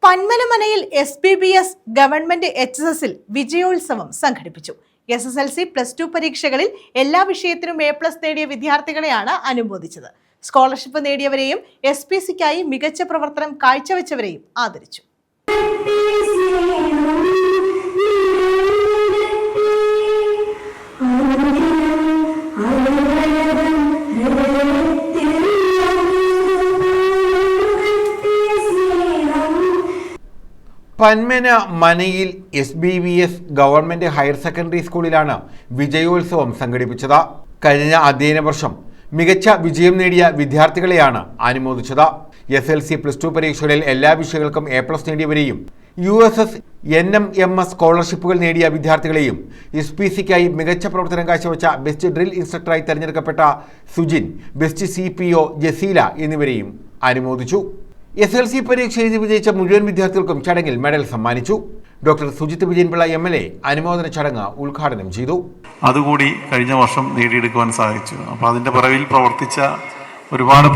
പന്മനമനയിൽ SPBS government HSSൽ വിജയോത്സവം സംഘടിപ്പിച്ചു. SSLC +2 പരീക്ഷകളിൽ എല്ലാ വിഷയത്തിനും A+ നേടിയ വിദ്യാർത്ഥികളെയാണ് അനുമോദിച്ചത്. സ്കോളർഷിപ്പ് നേടിയവരെയും SPCക്കായി മികച്ച പ്രവർത്തനം കാഴ്ചവെച്ചവരെയും ആദരിച്ചു. പന്മനമനയിൽ SBVS ഗവൺമെന്റ് ഹയർ സെക്കൻഡറി സ്കൂളിലാണ് വിജയോത്സവം സംഘടിപ്പിച്ചത്. കഴിഞ്ഞ അധ്യയന വർഷം മികച്ച വിജയം നേടിയ വിദ്യാർത്ഥികളെയാണ് അനുമോദിച്ചത്. SLC +2 പരീക്ഷകളിൽ എല്ലാ വിഷയങ്ങൾക്കും A+ നേടിയവരെയും USS NMMS സ്കോളർഷിപ്പുകൾ നേടിയ വിദ്യാർത്ഥികളെയും SPCക്കായി മികച്ച പ്രവർത്തനം കാഴ്ചവെച്ച ബെസ്റ്റ് ഡ്രിൽ ഇൻസ്ട്രക്ടറായി തെരഞ്ഞെടുക്കപ്പെട്ട സുജിൻ, ബെസ്റ്റ് CPO ജസീല എന്നിവരെയും അനുമോദിച്ചു. SLC പരീക്ഷ എഴുതി വിജയിച്ച മുഴുവൻ വിദ്യാർത്ഥികൾക്കും ചടങ്ങിൽ മെഡൽ സമ്മാനിച്ചു. ഡോക്ടർ സുജിത് വിജയൻപിള്ള MLA അനുമോദന ചടങ്ങ് ഉദ്ഘാടനം ചെയ്തു. അതുകൂടി കഴിഞ്ഞ വർഷം നേടിയെടുക്കുവാൻ സാധിച്ചു. അപ്പോൾ അതിൻ്റെ പിറവിൽ പ്രവർത്തിച്ച ഒരുപാട്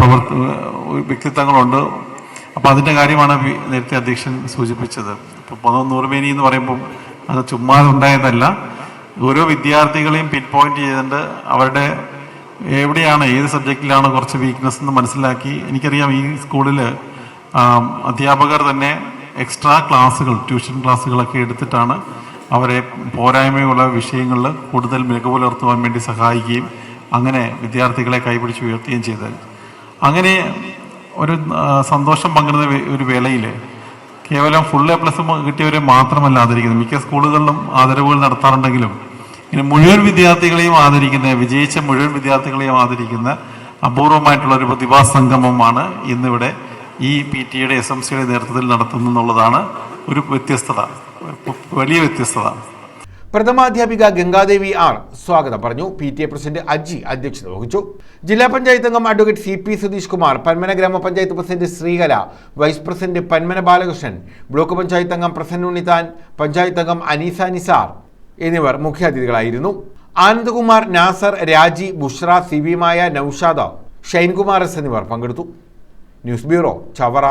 വ്യക്തിത്വങ്ങളുണ്ട്. അപ്പോൾ അതിൻ്റെ കാര്യമാണ് നേരത്തെ അധ്യക്ഷൻ സൂചിപ്പിച്ചത്. ഇപ്പോൾ നൂറുമേനി എന്ന് പറയുമ്പം അത് ചുമ്മാ ഉണ്ടായതല്ല. ഓരോ വിദ്യാർത്ഥികളെയും പിൻ പോയിന്റ് ചെയ്തുകൊണ്ട് അവരുടെ എവിടെയാണ്, ഏത് സബ്ജക്റ്റിലാണ് കുറച്ച് വീക്ക്നെസ് എന്ന് മനസ്സിലാക്കി. എനിക്കറിയാം ഈ സ്കൂളിൽ അധ്യാപകർ തന്നെ എക്സ്ട്രാ ക്ലാസ്സുകൾ, ട്യൂഷൻ ക്ലാസ്സുകളൊക്കെ എടുത്തിട്ടാണ് അവരെ പോരായ്മയുള്ള വിഷയങ്ങളിൽ കൂടുതൽ മികവ് പുലർത്തുവാൻ വേണ്ടി സഹായിക്കുകയും അങ്ങനെ വിദ്യാർത്ഥികളെ കൈപിടിച്ച് ഉയർത്തുകയും ചെയ്തത്. അങ്ങനെ ഒരു സന്തോഷം പങ്കിടുന്ന ഒരു വേളയിൽ കേവലം ഫുൾ A+ കിട്ടിയവരെ മാത്രമല്ല ആദരിക്കുന്നത്. മിക്ക സ്കൂളുകളിലും ആദരവുകൾ നടത്താറുണ്ടെങ്കിലും ഇനി മുഴുവൻ വിദ്യാർത്ഥികളെയും ആദരിക്കുന്ന, വിജയിച്ച മുഴുവൻ വിദ്യാർത്ഥികളെയും ആദരിക്കുന്ന അപൂർവമായിട്ടുള്ള ഒരു പ്രതിഭാ സംഗമമാണ് ഇന്നിവിടെ ഈ PTA SMCയുടെ നേതൃത്വത്തിൽ നടത്തുന്നുള്ളതാണ് ഒരു വ്യത്യസ്തത, വലിയ വ്യത്യസ്തത. പ്രഥമാധ്യാപിക ഗംഗാദേവി R സ്വാഗതം പറഞ്ഞു. PTA പ്രസിഡന്റ് അജി അധ്യക്ഷത വഹിച്ചു. ജില്ലാ പഞ്ചായത്ത് അംഗം അഡ്വക്കേറ്റ് CP സതീഷ് കുമാർ, പന്മന ഗ്രാമപഞ്ചായത്ത് president Sreekala, vice president Panmana Balakrishnan, block panchayat അംഗം പ്രസന്ന ഉണ്ണിത്താൻ, പഞ്ചായത്ത് അംഗം അനീസ നിസാർ എന്നിവർ മുഖ്യാതിഥികളായിരുന്നു. ആനന്ദകുമാർ, നാസർ, രാജി, ബുഷ്ര, CB മായ, നൌഷാദ, ഷൈൻകുമാർ എന്നിവർ പങ്കെടുത്തു. News bureau, Chavara.